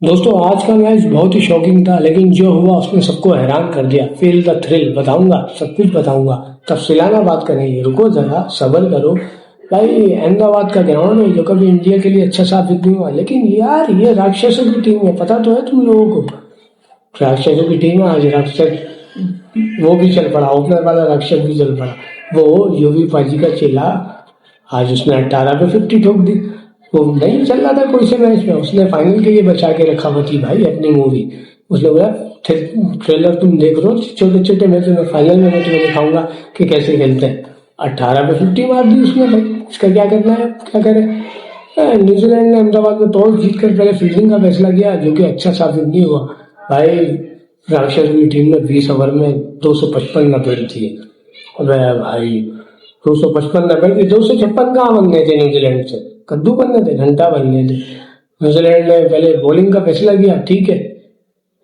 दोस्तों आज का मैच बहुत ही शॉकिंग था, लेकिन जो हुआ उसने सबको हैरान कर दिया। फील द थ्रिल बताऊंगा, सब कुछ बताऊंगा। तफसीलाना बात करेंगे, रुको जरा सब्र करो। भाई अहमदाबाद का ग्राउंड है जो कभी इंडिया के लिए अच्छा साबित नहीं हुआ, लेकिन यार ये राक्षसों की टीम है, पता तो है तुम लोगों को। राक्षसों की टीम है, आज राक्षस वो भी चल पड़ा, ओपनर वाला राक्षस भी चल पड़ा। वो यूवी पाजी का चेला, आज उसने 18 पे 50 ठोक दी। वो नहीं चल रहा था कोई से मैच में, उसने फाइनल के लिए बचा के रखा हुआ थी भाई अपनी मूवी। उसने बोला ट्रेलर तुम देख लो, छोटे छोटे मैच में फाइनल में मैं तुम्हें दिखाऊंगा कि कैसे खेलते हैं। 18 पे 50 मार दी उसने भाई, इसका क्या करना है, क्या करे। न्यूजीलैंड ने अहमदाबाद में टॉस जीतकर पहले फील्डिंग का फैसला किया, जो कि अच्छा साबित नहीं हुआ भाई। राक्षस की टीम ने 20 ओवर में 255 नब्बे थी। अबे भाई 255 नब्बे की 256 कहाँ बनने थे न्यूजीलैंड से, कद्दू बनने थे, घंटा बनने थे। न्यूजीलैंड ने पहले बॉलिंग का फैसला किया, ठीक है।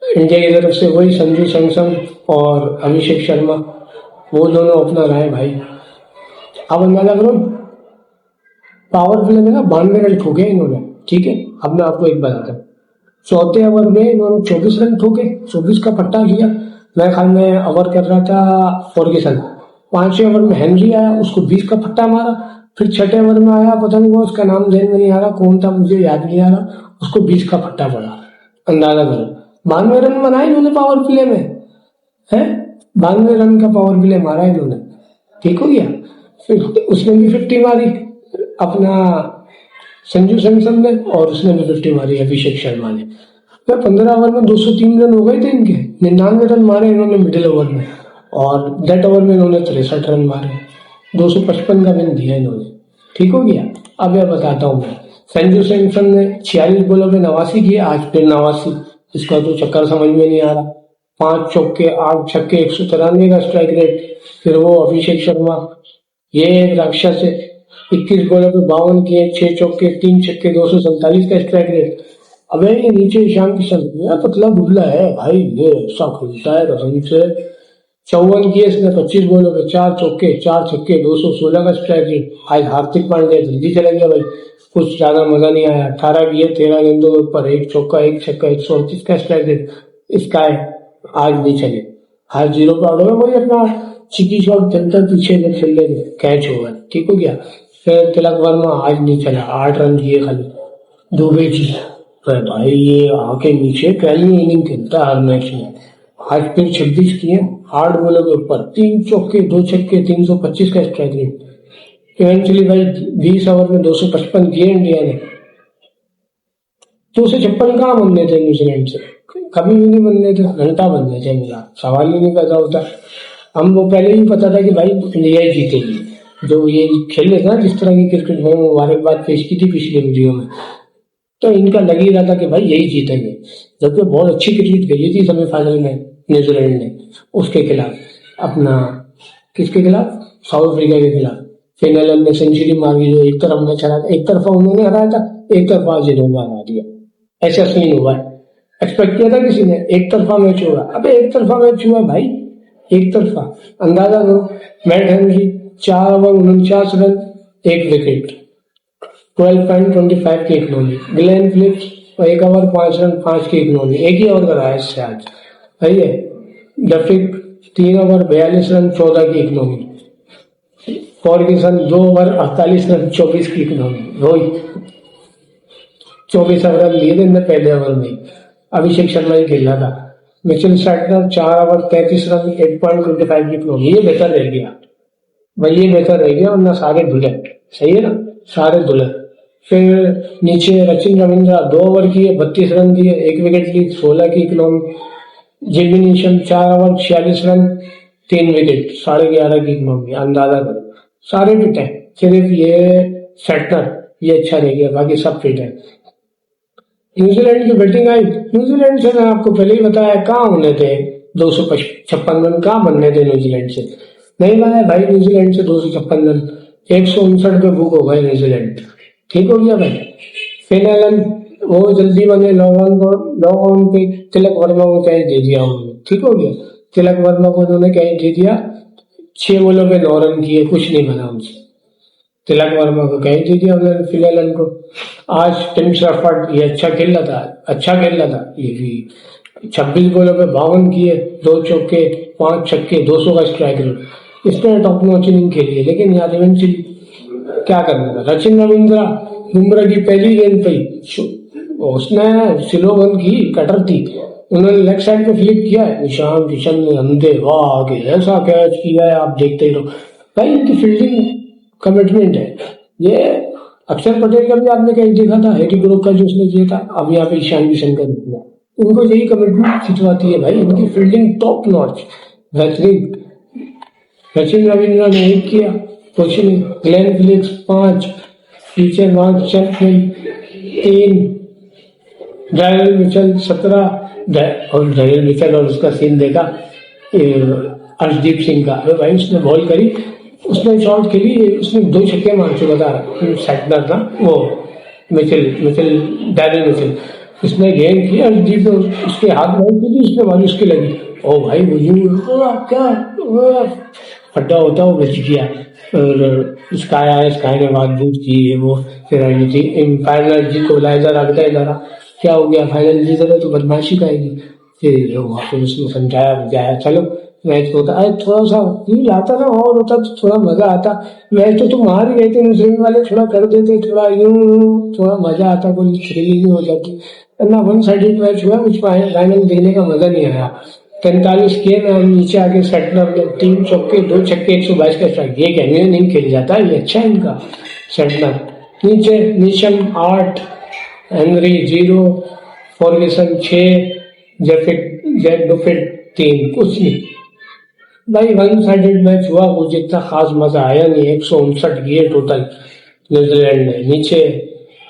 इंडिया की तरफ से वही संजू सैमसन और अभिषेक शर्मा, वो दोनों ओपनर आए भाई। अब अंदाजा करो, पावर प्ले में ना 92 रन ठोके इन्होंने, ठीक है। अब मैं आपको एक बताता हूँ, चौथे ओवर में इन्होंने 24 रन ठोके, 24 का पट्टा लिया। मैं ख्याल में ओवर कर रहा था फॉर्गेसन। 5वें ओवर में हेनरी आया, उसको 20 का पट्टा मारा। फिर 6ठे ओवर में आया, पता नहीं वो उसका नाम ध्यान में नहीं आ रहा, कौन था मुझे याद नहीं आ रहा, उसको 20 का पट्टा पड़ा। अंदाजा करो, 92 रन बनाए इन्होंने पावर प्ले में, है 92 रन का पावर प्ले मारा इन्होंने, ठीक हो गया। फिर उसने भी 50 मारी अपना संजू सैमसन ने, और उसने भी 50 मारी अभिषेक शर्मा ने। फिर 15 ओवर में 203 रन हो गए थे इनके। 99 रन मारे इन्होंने मिडिल ओवर में, और डेथ ओवर में इन्होंने 63 रन मारे। 255 का विन दिया इन्होंने, ठीक हो गया। अब मैं बताता हूँ, मैं संजू सैमसन ने 46 बॉलों में 89 किए, आज फिर 89। इसका तो चक्कर समझ में नहीं आ रहा। 5 चौके 8 छक्के, 193 का स्ट्राइक रेट। फिर वो अभिषेक शर्मा, ये एक राक्षस है, 21 बॉलों पे 52 किए, 6 चौके 3 छक्के, 247 का स्ट्राइक रेट। अबे ये नीचे ईशान किशन, ये पतला दुबला है भाई, ये ऐसा खुलता है कसम से। 54 किए इसने 25 बॉलों पे, 4 चौके 4 छक्के, 216 का स्ट्राइक रेट। आज हार्दिक पांड्या जल्दी चला गया भाई, कुछ ज्यादा मजा नहीं आया। 18 किए 13 गेंदों के ऊपर, 1 चौका 1 छक्का, 138 का स्ट्राइक रेट। इसका आज नहीं चले, आज 0 पे आउट हो गया। वही अपना चिकी शॉट खेलते पीछे में खेल लेंगे, कैच होगा, ठीक हो गया। फिर तिलक वर्मा आज नहीं चला, 8 रन किए खाली, दुबे जी। तो भाई ये आके नीचे पहली इनिंग खेलता है हर मैच में। आज फिर 26 किए 8 बॉलों के ऊपर, 3 चौके 2 छक्के, 325 का स्ट्राइक रेट। इवेंचुअली भाई 20 ओवर में 255 किए इंडिया ने। 256 कहाँ बनने थे न्यूजीलैंड से, कभी भी नहीं बनने थे, घंटा बनने थे, मेरा सवाल ही नहीं पैदा होता। हमको पहले ही पता था कि भाई इंडिया ही जीतेगी। जो ये खेल रहे थे ना जिस तरह की क्रिकेट, में मुबारकबाद पेश की थी पिछले वीडियो में, तो इनका लग ही रहा था कि भाई यही जीतेंगे। जबकि बहुत अच्छी क्रिकेट खेली थी सेमीफाइनल में न्यूजीलैंड ने उसके खिलाफ, अपना किसके खिलाफ, साउथ अफ्रीका के खिलाफ। फिनल में सेंचुरी मारी, जो एक तरफ मैच हरा था, एक तरफा उन्होंने हराया था, एक तरफा जिन्होंने हरा दिया। ऐसा सीन हुआ है। एक्सपेक्ट किया था किसी ने एक तरफा मैच होगा, अबे एक तरफा मैच हुआ भाई, एक तरफा। अंदाजा करो, Matt Henry 4 over 49 run 1 wicket, 12.25 की economy. Glenn Phillips 1 over 5 run 5 की इकोनॉमी, एक ही ओवर कराया इससे आज, सही है। डफिक 3 ओवर 42 रन 14 की इकोनॉमी। फॉर्गेसन 2 ओवर 48 रन 24 की इकोनॉमी। रोहित 24 रन लिए थे पहले ओवर में, अभिषेक शर्मा ही खेल रहा था। मिचेल स्टार्टर 4 ओवर 33 रन 8.25 की इकोनॉमी। ये बेहतर रह गया भाई, ये बेहतर रह गया, वरना सारे धुले, सही है ना, सारे धुले। फिर नीचे सचिन रविंद्रा 2 ओवर किए 32 रन दिए, 1 विकेट ली, 16 की economy. Jimmy Neesham 4 over 46 run 3 wicket, 11.5 की इकोनॉमी। अंदाजा करो, सारे फिट है, सिर्फ ये सेटनर ये अच्छा रह गया, बाकी सब फिट है। न्यूजीलैंड की बैटिंग आई, न्यूजीलैंड से मैं आपको पहले ही बताया कहाँ होने थे 256 रन, कहाँ बनने थे न्यूजीलैंड से, नहीं बना भाई न्यूजीलैंड से 256 रन। 159 पे बुक हो गए न्यूजीलैंड, ठीक हो गया भाई। फिनल वो जल्दी बने, लॉन्ग ऑन पे तिलक वर्मा को कैच दे दिया उन्होंने, ठीक हो गया। तिलक वर्मा को उन्होंने कैच दे दिया, 6 बॉलों पे 9 रन किए, कुछ नहीं बना उनसे। तिलक वर्मा को कैच दे दिया उन्होंने फिनल को। आज टिम शेफर्ड ये अच्छा खेल रहा था ये भी 26 बॉलों पे 52 किए, 2 चौके 5 छक्के 200 का स्ट्राइक रेट। इसने टॉप नॉच इनिंग खेली है, लेकिन यार इवेंचुअली क्या करना था। सचिन रविंद्रा बुमराह की पहली गेंद पे उसने स्लो बॉल की, कटर थी, उन्होंने लेग साइड पे फ्लिप किया है, ईशान किशन ने अंधे वाह ऐसा कैच किया है, आप देखते ही रहो भाई। इनकी फील्डिंग कमिटमेंट है ये। अक्षर पटेल का भी आपने कहीं देखा था, हेडी ग्रुप का जो उसने किया था, अब यहाँ पे ईशान किशन का दिया, इनको यही कमिटमेंट खिंचवाती है भाई। इनकी फील्डिंग टॉप नॉच बेहतरीन। सचिन रविंद्रा ने 1 किया, कुछ नहीं। ग्लेन फिलिप्स 5, पीछे 5 चल 3, डायरल मिचेल 17, और डायरल मिचेल और उसका सीन देखा अर्शदीप सिंह का। अरे भाई उसने बॉल करी, उसने शॉट खेली, उसने 2 छक्के मार चुका था, सेटनर था वो डायरल मिचेल। उसने गेंद की, अर्शदीप ने उसके हाथ में की थी, उसने मारी, उसकी लगी। ओ भाई वो क्या खड्डा होता वो बच गया। और स्काई ने बातचीत की है वो, फिर फाइनल जीत को बुलाया जा रहा, क्या हो गया, फाइनल जीत रहे तो बदमाशी करेगी। फिर वहाँ पे उसने समझाया चलो मैच होता है, थोड़ा सा फील आता ना, और होता तो थोड़ा मजा आता। मैच तो तुम हार ही गए थे, मुस्लिम वाले थोड़ा कर देते, थोड़ा यूं थोड़ा मजा आता, कोई थ्रिलिंग हो जाती। ना 1 साइडेड मैच हुआ, कुछ फाइनल देखने का मजा नहीं आया। 45 किए ना, नीचे आके सेटनर ने 3 चौके 2 छक्के 122 का स्ट्राइक। ये कहने नहीं खेल जाता, ये अच्छा है इनका सेटनर। नीचे नीशम 8, हेनरी 0, फॉर्गेसन 6, जेफ डुफेट 3, कुछ नहीं भाई। 1 साइडेड मैच हुआ, कुछ इतना खास मजा आया नहीं। 159 किए टोटल न्यूजीलैंड ने। नीचे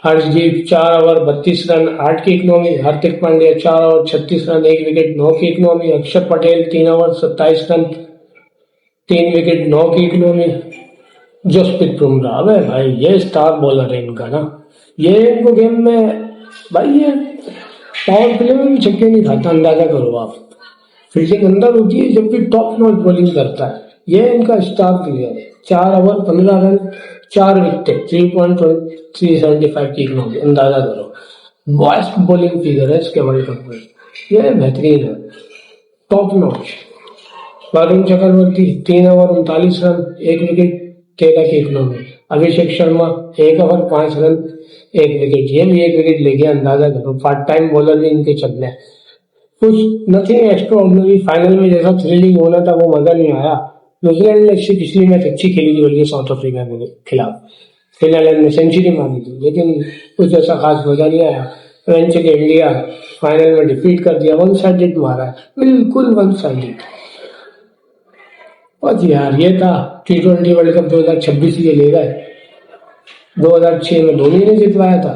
हर्षदीप 4 ओवर 32 रन 8 की economy, Hardik Pandya 4 over 36 run 1 wicket 9 की इकोनॉमी, अक्षर पटेल 3 ओवर 27 रन 3 विकेट 9 की इकोनॉमी, जसप्रीत बुमराह। अबे भाई ये स्टार बॉलर है इनका ना, ये इनको गेम में भाई ये पावर प्ले में भी छक्के नहीं खाता, अंदाजा करो आप। फील्डिंग अंदर होती है जब भी टॉप नॉच बॉलिंग करता है, ये इनका स्टार प्लेयर है। 4 ओवर 15 रन 4 विकेट 3.375 की इकोनॉमी, अंदाजा करो। बेस्ट बॉलिंग फिगर है इसके वर्ल्ड कप में, ये बेहतरीन है, top notch. Varun Chakravarthy 3 over 39 run 1 wicket 13 की economy, Abhishek Sharma 1 over 5 run 1 wicket, ये भी 1 विकेट ले गया, अंदाजा करो। पार्ट टाइम बॉलर भी इनके चल रहे हैं, कुछ नथिंग एक्स्ट्रा ऑर्डिनरी। फाइनल में जैसा थ्रिलिंग होना था वो मजा नहीं आया। न्यूजीलैंड ने पिछली मैच अच्छी खेली थी, बल्कि साउथ अफ्रीका के खिलाफ फिनलैंड ने सेंचुरी मारी थी, लेकिन कुछ ऐसा खास मजा नहीं आया। इवेंचुअली इंडिया फाइनल में डिफीट कर दिया, 1 साइडेड मारा है, बिल्कुल 1 साइडेड। बस यार ये था T20 वर्ल्ड कप 2026 ये ले गए। 2006 में धोनी ने जितवाया था,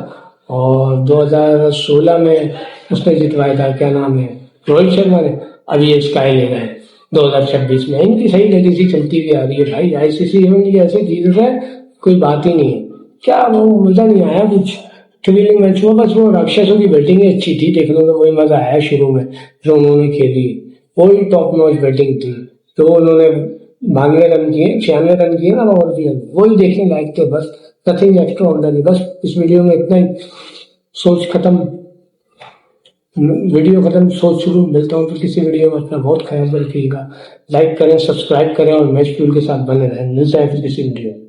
और 2016 में उसने जितवाया था, क्या नाम है, रोहित शर्मा ने। अभी ये स्काई ले गए 2026 में। इनकी सही लेगेसी चलती हुई आ रही है भाई। आईसीसी इवेंट ये ऐसे जीत रहे कोई बात ही नहीं है। क्या वो मजा नहीं आया, कुछ थ्रिलिंग मैच हुआ, बस वो राक्षसों की बैटिंग अच्छी थी, देखने में वही मजा आया शुरू में जो उन्होंने खेली, वही टॉप नॉच बैटिंग थी। तो उन्होंने 92 रन किए, 96 रन किए ना ओवर, वही देखने लायक थे, बस नथिंग एक्स्ट्रा ऑर्डिनरी। बस इस वीडियो में इतना ही, सोच खत्म, वीडियो खत्म सोच शुरू। मिलता हूँ फिर किसी वीडियो में, अपना बहुत ख्याल रखिएगा, लाइक करें, सब्सक्राइब करें और मैच फ्यूल के साथ बने रहें। मिलता है फिर किसी वीडियो में।